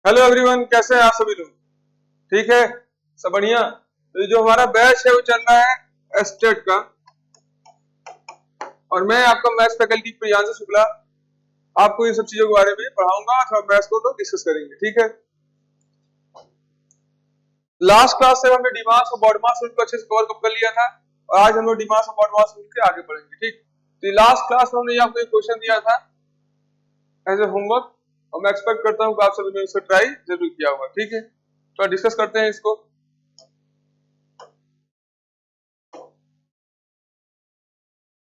Hello everyone, कैसे हैं आप सभी लोग? ठीक है, सब बढ़िया। तो जो हमारा बैच है वो चल रहा है एस्टेट का, और मैं आपका मैथ्स फैकल्टी प्रियांशु शुक्ला आपको इन सब चीजों के बारे में पढ़ाऊंगा। थोड़ा मैथ्स को तो डिस्कस करेंगे, ठीक है। लास्ट क्लास से हमने डिमांड्स और बॉडमास रूल को अच्छे से कवर कर लिया था, और आज हम लोग डिमांड्स और बॉडमास रूल के आगे बढ़ेंगे, ठीक। तो लास्ट क्लास में हमने आपको एक क्वेश्चन दिया था एज ए होमवर्क, और मैं एक्सपेक्ट करता हूँ कि आप सभी ने उसको ट्राई जरूर किया होगा, ठीक है। तो डिस्कस करते हैं इसको।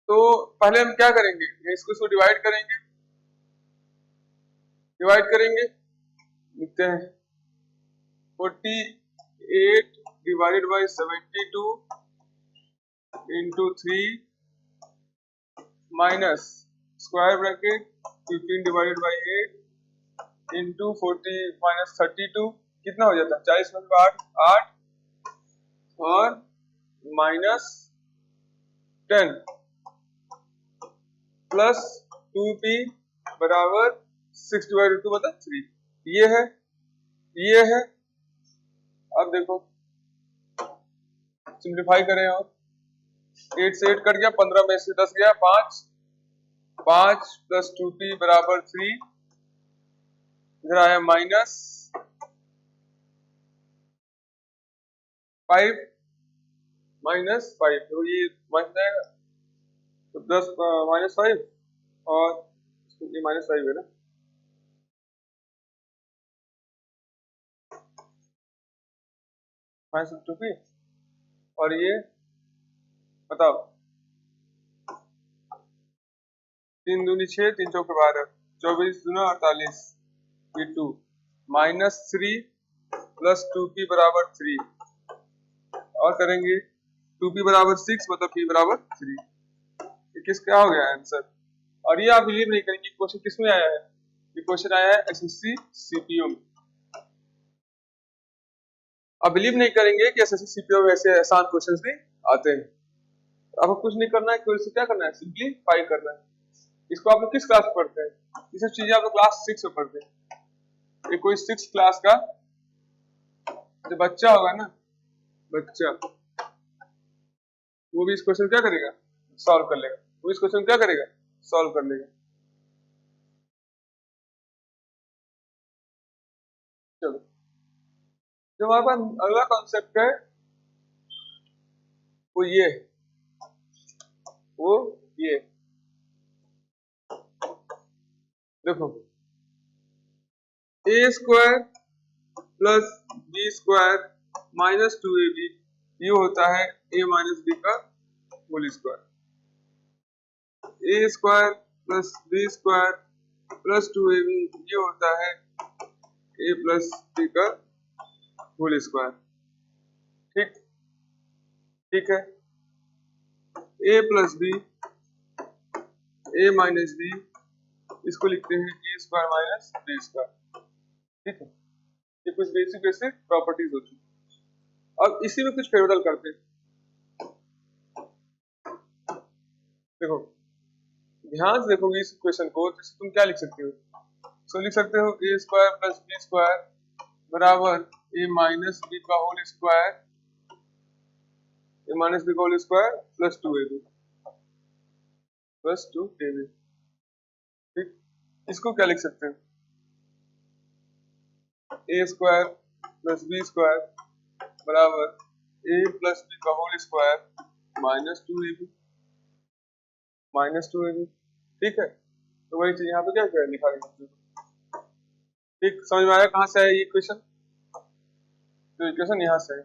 तो पहले हम क्या करेंगे, इसको डिवाइड करेंगे। लिखते हैं 48 divided by 72 into 3 minus square bracket 15 divided by 8 into 40 minus 32, कितना हो जाता है 40 में 8 और माइनस 10 प्लस 2p बराबर 6 डिवाइडेड 2 मतलब 3। ये है। अब देखो सिंप्लीफाई करें, और 8 से 8 कट गया, 15 में से 10 गया, 5 प्लस 2p बराबर 3, इधर आया माइनस 5 तो ये बन जाएगा, तो 10 -5 और ये -5 है ना, -2p। और ये बताओ 3 दूनी 6, 3 चौके 12, 24 दूना 48, ये 2 -3 प्लस 2p बराबर 3, और करेंगे 2p बराबर 6 मतलब p बराबर 3। ये किसका हो गया आंसर। और ये आप बिलीव नहीं करेंगे, क्वेश्चन किसमें आया है, ये क्वेश्चन आया है एसएससी सीपीओ में। आप बिलीव नहीं करेंगे कि एसएससी सीपीओ में ऐसे आसान क्वेश्चंस भी आते हैं। आपको कुछ नहीं करना है, केवल से क्या करना है, सिंपलीफाई करना है। इसको आप लोग किस क्लास में पढ़ते हैं, ये सब चीजें आप लोग क्लास 6 में पढ़ते हैं। ये कोई 6 क्लास का जो बच्चा होगा ना, बच्चा, वो भी इस क्वेश्चन क्या करेगा, सॉल्व कर लेगा। वो इस क्वेश्चन क्या करेगा, सॉल्व कर लेगा। चलो, जो हमारे पास अगला कॉन्सेप्ट है वो ये है, वो ये देखो, A square plus B square minus 2ab, ये होता है a माइनस बी का whole square. A square plus B square plus 2ab, ये होता है a प्लस बी का होल स्क्वायर। ठीक ठीक है, a plus B, a minus B, इसको लिखते हैं A square minus B square. ठीक है, ये कुछ बेसिक बेसिक प्रॉपर्टीज होती है। अब इसी में कुछ फेरबदल करते हैं। देखो, ध्यान से देखोगे इस इक्वेशन को, तो तुम क्या लिख सकते हो, सो लिख सकते हो A square plus B square बराबर ए माइनस बी का whole square, A minus B का whole square plus 2ab plus 2ab। ठीक, इसको क्या लिख सकते हैं, A square plus B square बराबर ए प्लस बी का whole square minus two A B. ठीक है, तो वही चीज यहाँ पे क्या क्या लिखा गया। ठीक, समझ में आया कहाँ से है ये इक्वेशन, तो इक्वेशन यहाँ से है।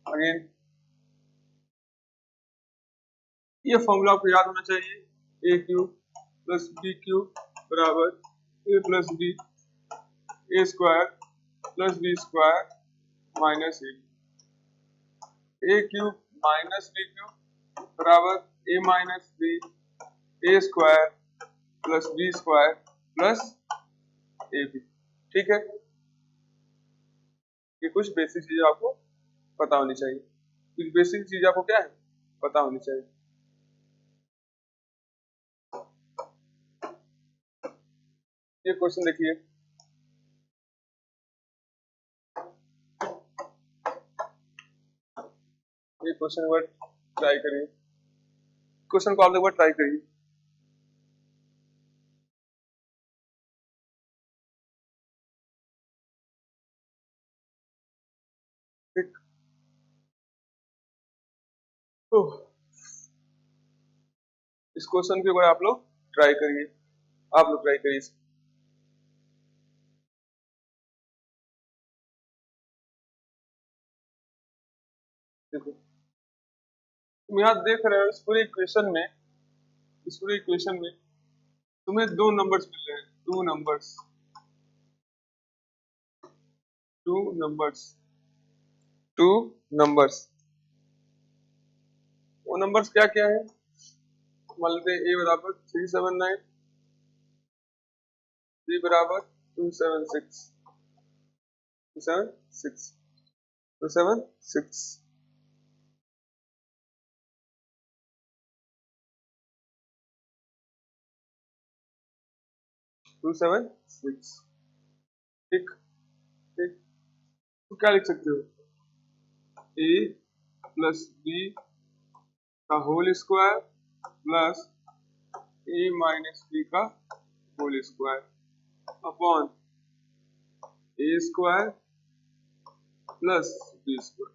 अगेन ये फॉर्मूला आपको याद होना चाहिए, A cube plus B cube बराबर A plus B, A square plus B square minus A cube minus B cube बराबर A minus B, A square plus B square plus A B. ठीक है, ये कुछ बेसिक चीजें आपको पता होनी चाहिए, कुछ बेसिक चीज आपको क्या है पता होनी चाहिए। ये क्वेश्चन देखिए, ये क्वेश्चन एक बार ट्राई करिए, क्वेश्चन को आप एक बार ट्राई करिए। ठीक, तो इस क्वेश्चन के ऊपर आप लोग ट्राई करिए, आप लोग ट्राई करिए। देखो तुम यहाँ देख रहे हो इस पूरे इक्वेशन में, इस पूरे इक्वेशन में तुम्हें दो नंबर्स मिल रहे हैं, two numbers, two numbers, two numbers. वो नंबर्स क्या क्या है, मान लेते हैं ए बराबर 379, बी बराबर 276, 276, 276, 276। ठीक, ठीक, तो क्या लिख सकते हो, ए प्लस बी का होल स्क्वायर प्लस ए माइनस बी का whole square upon A square plus B square,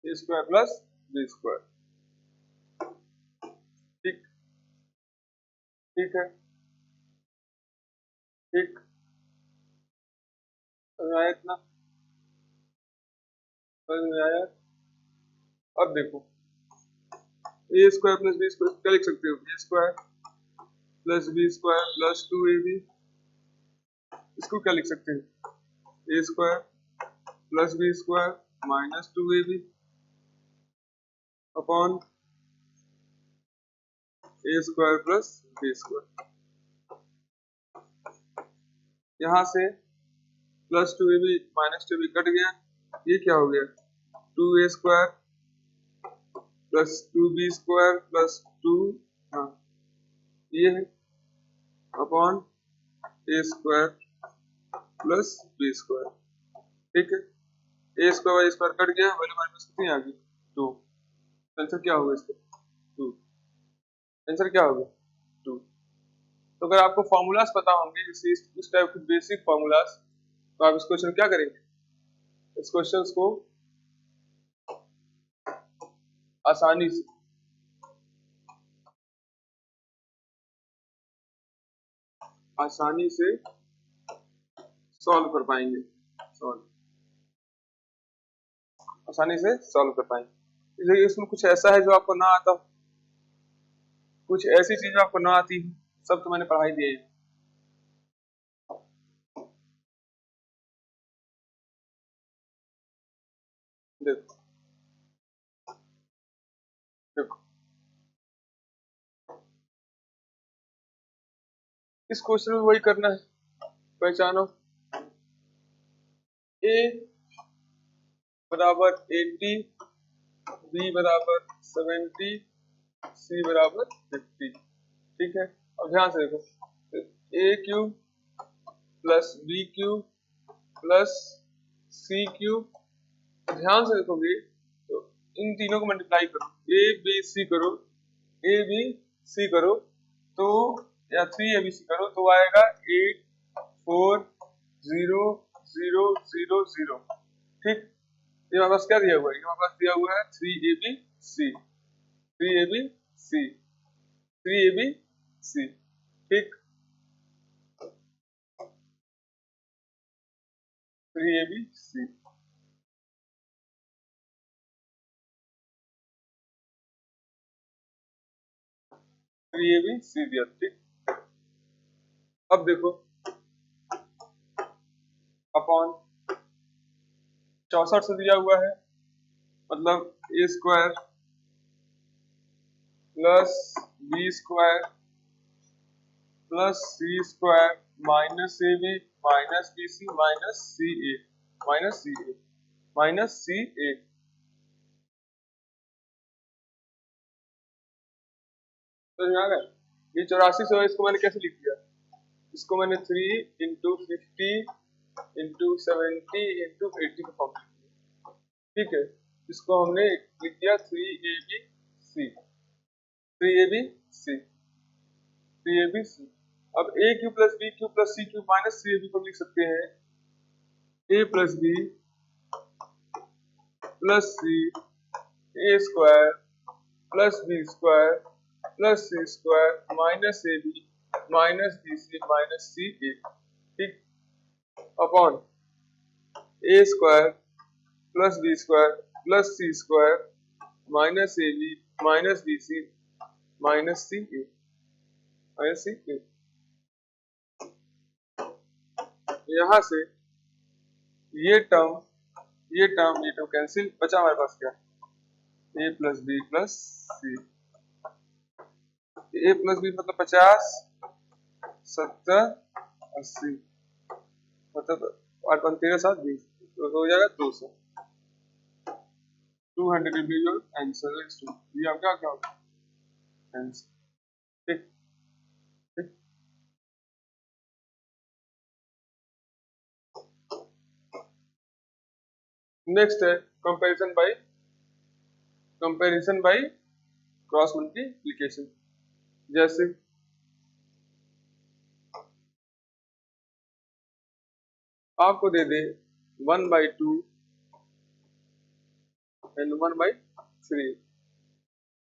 A square plus B square. ठीक, ठीक है, ठीक, समझ आया इतना, समझ में आया। अब देखो A square plus B square क्या लिख सकते हो, A square plus B square plus 2ab, इसको क्या लिख सकते हैं, A square plus B square minus 2ab upon A square plus B square. यहाँ से plus 2ab minus 2ab cut गया, ये क्या हो गया, 2a square plus 2b square plus 2, हाँ ये है, upon A square plus B square. ठीक है, ए स्क्वायर बाई स्क्वायर कट गया, वैल्यू हमारे पास कितनी आ गई, 2। आंसर क्या होगा इसका, 2। आंसर क्या होगा, 2। तो अगर आपको फॉर्मूलाज पता होंगे इस टाइप के बेसिक फॉर्मूलाज, तो आप इस क्वेश्चन क्या करेंगे, इस क्वेश्चन को आसानी से सॉल्व कर पाएंगे, सॉल्व आसानी से सॉल्व कर पाएंगे। इसलिए इसमें कुछ ऐसा है जो आपको ना आता, कुछ ऐसी चीज आपको ना आती है, सब तो मैंने पढ़ाई दी है। देखो देखो इस क्वेश्चन में वही करना है, पहचानो ए बराबर 80, बी बराबर 70, सी बराबर 50। ठीक है, अब ध्यान से देखो, A cube plus B cube plus C cube, ध्यान से देखोगे तो इन तीनों को मल्टीप्लाई करो, ए बी सी करो, ए बी सी करो तो, या 3abc करो तो आएगा 8 4 0 0 0 0। ठीक, ये हमारे पास क्या दिया हुआ है, ये हमारे पास दिया हुआ है 3abc, 3abc, 3abc। ठीक, 3abc, three A B C दिया। ठीक, अब देखो अपॉन 64 से दिया हुआ है, मतलब A square plus B square plus C square minus A B minus B C minus C A, minus C A, minus C A. तो आ गया, ये 84 से इसको मैंने कैसे लिख दिया, इसको मैंने 3 इंटू 50 इंटू 70 इंटू 80 का फॉर्म लिख दिया। ठीक है, इसको हमने लिख दिया 3ABC, 3ABC, 3ABC। अब a cube plus b cube plus c cube minus 3ab को लिख सकते हैं a plus b plus c a square plus b square plus c square minus ab minus bc minus ca, ठीक, upon a square plus b square plus c square minus ab minus bc minus ca, minus ca। यहाँ से ये term cancel, बचा हमारे पास क्या, a plus B plus C. a plus B मतलब 50, 70, 80, मतलब 8 5 13 7 20, तो हो जाएगा 200। 200 will be your answer। ये आपका क्या होगा आंसर, ठीक ठीक। नेक्स्ट है कंपैरिजन बाय क्रॉस मल्टीप्लिकेशन। जैसे आपको दे दे 1/2 एंड 1/3,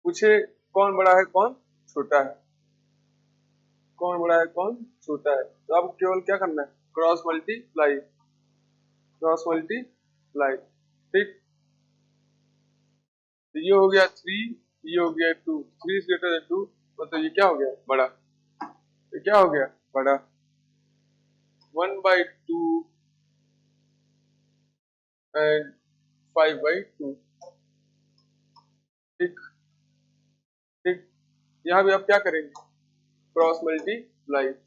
पूछे कौन बड़ा है कौन छोटा है, कौन बड़ा है कौन छोटा है, तो आपको केवल क्या करना है, क्रॉस मल्टीप्लाई, ठीक। तो ये हो गया 3, ये हो गया 2, 3 इज ग्रेटर देन 2, मतलब ये क्या हो गया बड़ा, ये क्या हो गया बड़ा। 1/2 एंड 5/2, ठीक ठीक। यहाँ भी आप क्या करेंगे, क्रॉस मल्टीप्लाई, तो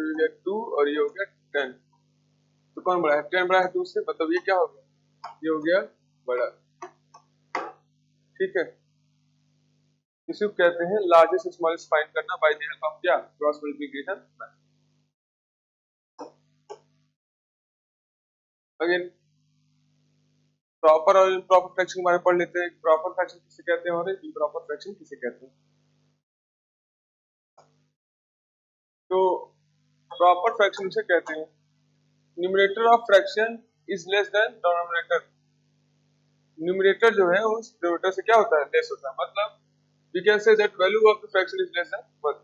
ये हो गया 2 और ये हो गया 10, तो कौन बड़ा है, 10 बड़ा है 2 से, मतलब ये क्या हो गया, ये हो गया बड़ा, ठीक है। इसी को कहते हैं लार्जेस्ट स्मॉलेस्ट फाइंड करना बाय द हेल्प ऑफ क्या, क्रॉस मल्टीप्लिकेशन। अगेन प्रॉपर और इम्प्रॉपर फ्रैक्शन के बारे में पढ़ लेते हैं। प्रॉपर फ्रैक्शन किसे कहते हैं और इम्प्रॉपर फ्रैक्शन किसे कहते हैं। तो प्रॉपर फ्रैक्शन से कहते हैं numerator of fraction is less than denominator. Numerator जो है उस डिनोमिनेटर से क्या होता है, लेस होता है, मतलब we can say that value of the fraction is less than 1,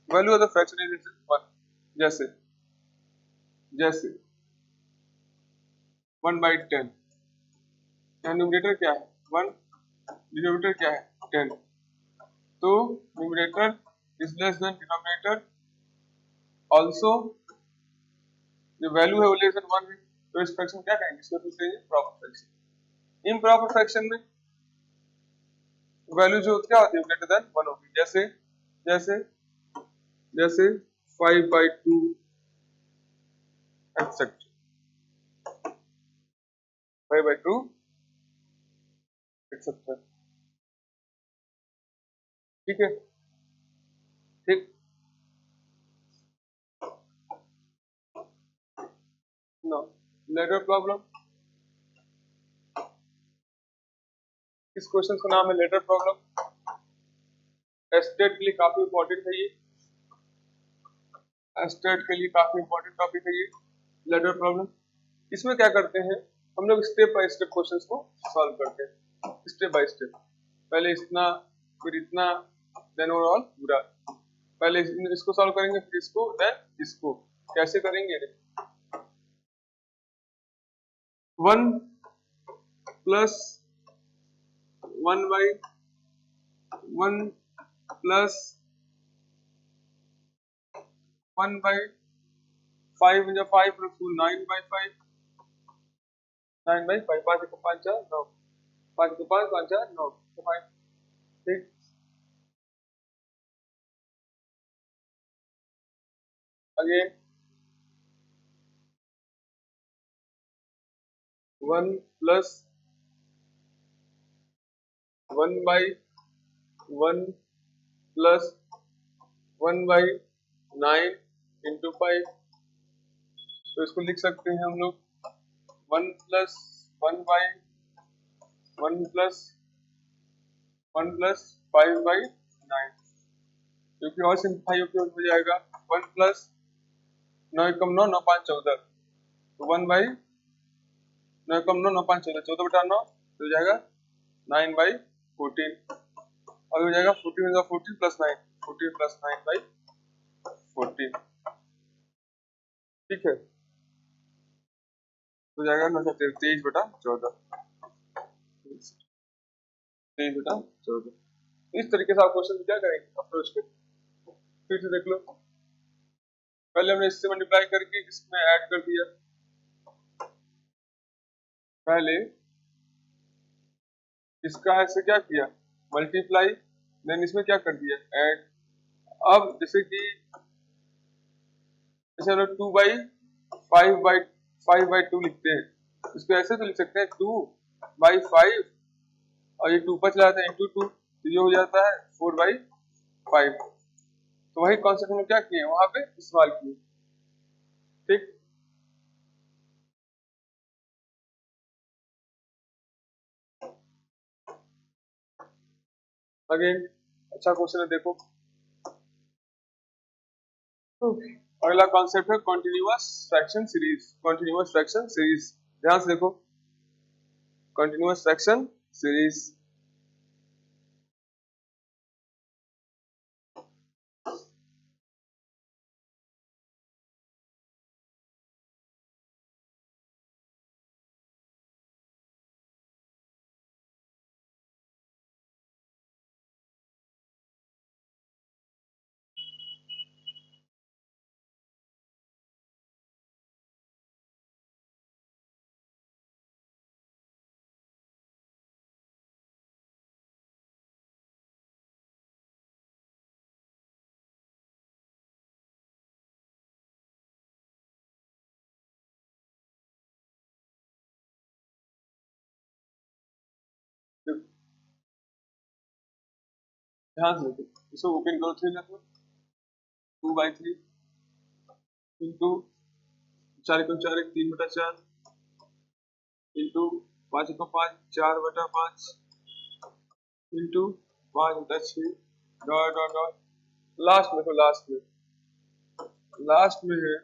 value of the fraction is less than 1। जैसे जैसे 1/10, न्यूमरेटर क्या है 1, डिनोमिनेटर क्या है 10, तो numerator is less than denominator, also जो वैल्यू है वो लेस देन 1 है, तो इस फ्रैक्शन क्या कहेंगे, इसको पूछते हैं प्रॉपर फ्रैक्शन। इम्प्रॉपर फ्रैक्शन में वैल्यू जो क्या होती है ग्रेटर देन 1 होगी, जैसे जैसे जैसे 5/2 एक्सेप्ट 5/2 एक्सेप्ट, ठीक है, ठीक। नो लेटर प्रॉब्लम, इस क्वेश्चन का नाम है लेटर प्रॉब्लम। एस्टेट के लिए काफी इंपॉर्टेंट है ये, एस्टेट के लिए काफी इंपॉर्टेंट टॉपिक है ये लेटर प्रॉब्लम। इसमें क्या करते हैं हम लोग, स्टेप बाय स्टेप क्वेश्चंस को सॉल्व करते हैं, स्टेप बाय स्टेप, पहले इतना फिर इतना देन ओवरऑल पूरा, पहले इसको सॉल्व करेंगे फिर इसको देन इसको, कैसे करेंगे, 1 प्लस 1/1 प्लस 1/5 into 5 plus 2 9/5, 9/5, 5 को 5 4 9, 5 को 5 5 4 9, तो 5, ठीक। अगेन 1 प्लस 1/1 प्लस 1/9 into 5, तो इसको लिख सकते हैं हम लोग 1 प्लस 1 बाई 1 प्लस 5/9, क्योंकि और सिंप्लीफाई हो जाएगा 1 प्लस 9 एकम 9 9 5 14, तो 1/9 एकम 9 9 5 14, 14/9 तो हो जाएगा 9/14, और हो जाएगा 14 प्लस 9, 14 प्लस 9/14, ठीक है, तो जाएगा 23/14, 23/14। इस तरीके से आप क्वेश्चन क्या करेंगे अप्रोच के, फिर से देख लो। पहले हमने इससे मल्टीप्लाई करके इसमें ऐड कर दिया, पहले इसका ऐसे क्या किया मल्टीप्लाई, देन इसमें क्या कर दिया ऐड। अब जैसे कि जैसे हम लोग 2/5/2 लिखते हैं, इसको ऐसे तो लिख सकते हैं 2/5, और ये 2 पर चला जाता है इंटू 2, तो ये हो जाता है 4/5। तो वही कॉन्सेप्ट में क्या किए वहां पे इस्तेमाल किए, ठीक। अगेन अच्छा क्वेश्चन है, देखो अगला कॉन्सेप्ट है continuous fraction series. Continuous fraction series, ध्यान से देखो, कॉन्टिन्यूअस फ्रैक्शन सीरीज। ध्यान से देखो, इसको ओपन करो 3 में, 2/3 इंटू 4 एकम 4 3/4 इंटू 5 एकम 5 4/5 into 5/6 dot dot dot, last में तो लास्ट में है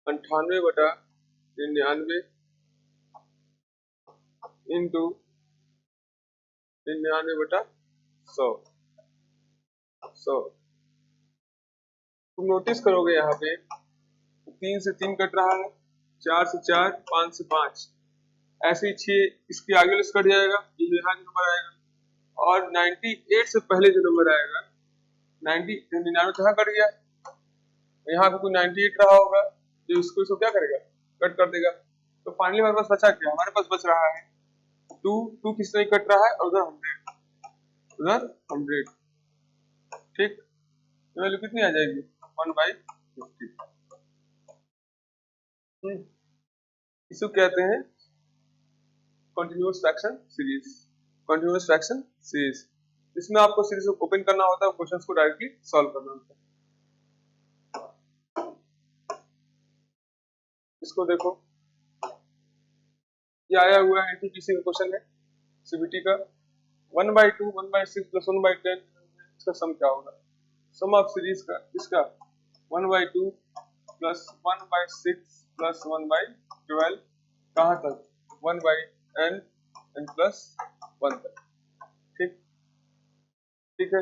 98/99 इंटू 99/100। तुम नोटिस करोगे यहाँ पे 3 से 3 कट रहा है, 4 से 4, 5 से 5, ऐसे ही 6 इसके आगे वाले से कट जाएगा, ये यहाँ जो नंबर आएगा, और 98 से पहले जो नंबर आएगा 99 तो यहाँ कट गया, यहाँ पे कोई 98 रहा होगा, जो इसको क्या करेगा कट कर देगा। तो फाइनली हमारे पास बचा क्या, हमारे पास बच रहा है 2 किस तरह कट रहा है, उधर 100, ठीक। तो वैल्यू कितनी आ जाएगी 1/50। इसको कहते हैं continuous fraction series. Continuous fraction series, इसमें आपको सीरीज को ओपन करना होता है, क्वेश्चंस को डायरेक्टली सॉल्व करना होता है। इसको देखो, ये आया हुआ है एनटीपीसी का क्वेश्चन है, सीबीटी का, 1/2 1/6 प्लस 1/10, इसका सम क्या होगा। सम ऑफ सीरीज का इसका 1/2 प्लस 1/6 प्लस 1/12, कहाँ तक 1/n n प्लस 1 तक, ठीक, ठीक है।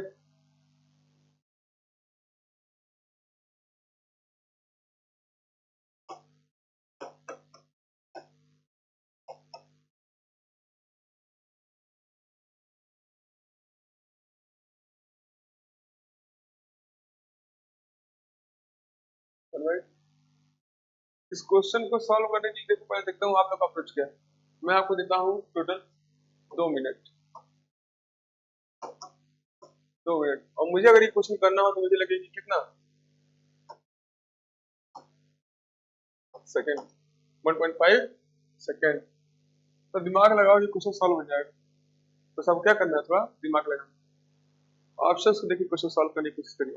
इस क्वेश्चन को सॉल्व करने के लिए देखो, पहले देखता हूँ आप लोग का अप्रोच क्या है। मैं आपको देता हूँ टोटल 2 मिनट, 2 मिनट, और मुझे अगर ये क्वेश्चन करना हो तो मुझे लगेगी कितना सेकेंड, 1.5 सेकेंड। तो दिमाग लगाओ, ये क्वेश्चन सॉल्व हो जाएगा। तो सब क्या करना है, थोड़ा दिमाग लगाना। ऑप्शंस को देखिए, क्वेश्चन सॉल्व करने की कोशिश करिए,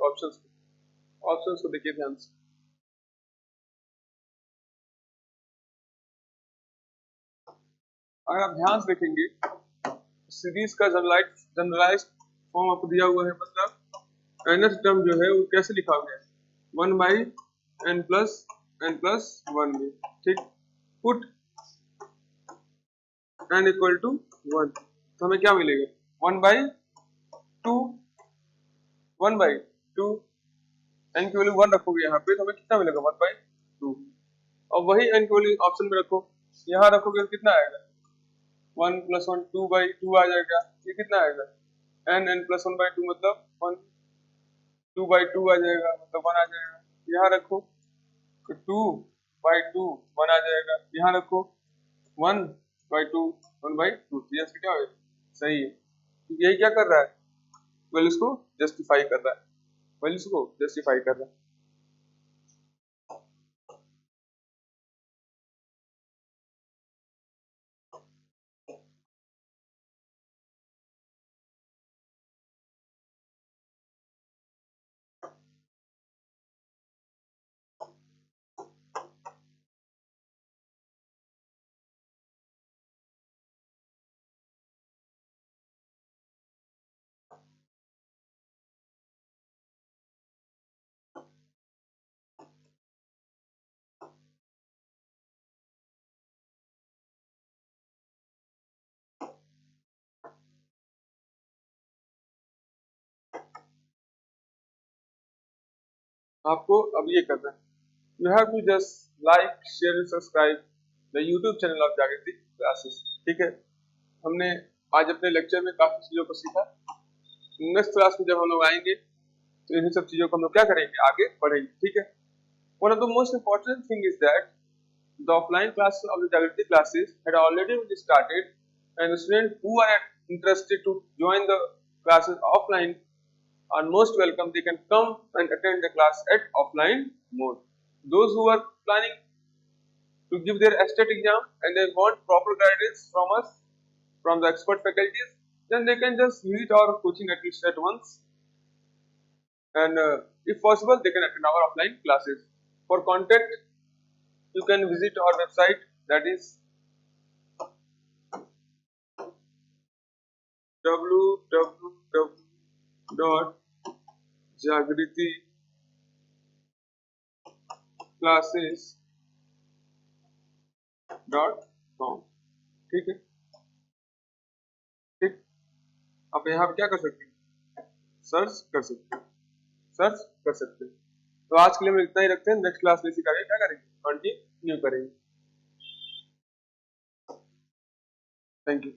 ऑप्शंस को देखिए ध्यान से। अगर आप ध्यान से देखेंगे सीरीज का जनरलाइज फॉर्म आपको दिया हुआ है, मतलब nth टर्म जो है वो कैसे लिखा गया है, 1/n+n+1 में, ठीक। पुट n इक्वल टू 1, तो हमें क्या मिलेगा, 1/2, 1/2, n की वैल्यू 1 रखोगे यहाँ पे तो हमें कितना मिलेगा, 1/2। और वही n की वैल्यू ऑप्शन में रखो, यहाँ रखोगे तो कितना आएगा, 1 + 1 2/2 आ जाएगा। ये कितना आएगा, n+1/2 मतलब 1, 2/2 आ जाएगा, मतलब 1 आ जाएगा। यहाँ रखो तो 2/2 1 आ जाएगा, यहाँ रखो 1/2 1/2, तो ये क्या होगा, सही है। तो यही क्या कर रहा है, वैल्यूज को जस्टिफाई कर रहा है, वैल्यूज को जस्टिफाई कर रहा है। आपको अब ये करना है, you have to just like share and subscribe the YouTube channel of Jagriti classes, ठीक है। हमने आज अपने लेक्चर में काफी चीजों को सीखा। नेक्स्ट क्लास में जब हम लोग आएंगे तो इन्हीं सब चीजों को हम लोग क्या करेंगे, आगे बढ़ेंगे, ठीक है। One of the most important thing is that the offline classes of the Jagriti classes had already been started, and the students who are interested to join the classes offline are most welcome. They can come and attend the class at offline mode. Those who are planning to give their STAT exam and they want proper guidance from us, from the expert faculties, then they can just visit our coaching at least at once, and if possible they can attend our offline classes. For contact, you can visit our website, that is www.jagriticlasses.com, ठीक है। ठीक, आप यहाँ पे क्या कर सकते हैं, सर्च कर सकते हैं, सर्च कर सकते हैं। तो आज के लिए हम इतना ही रखते हैं, नेक्स्ट क्लास में सिखाएंगे क्या करेंगे, कंटिन्यू करेंगे। Thank you.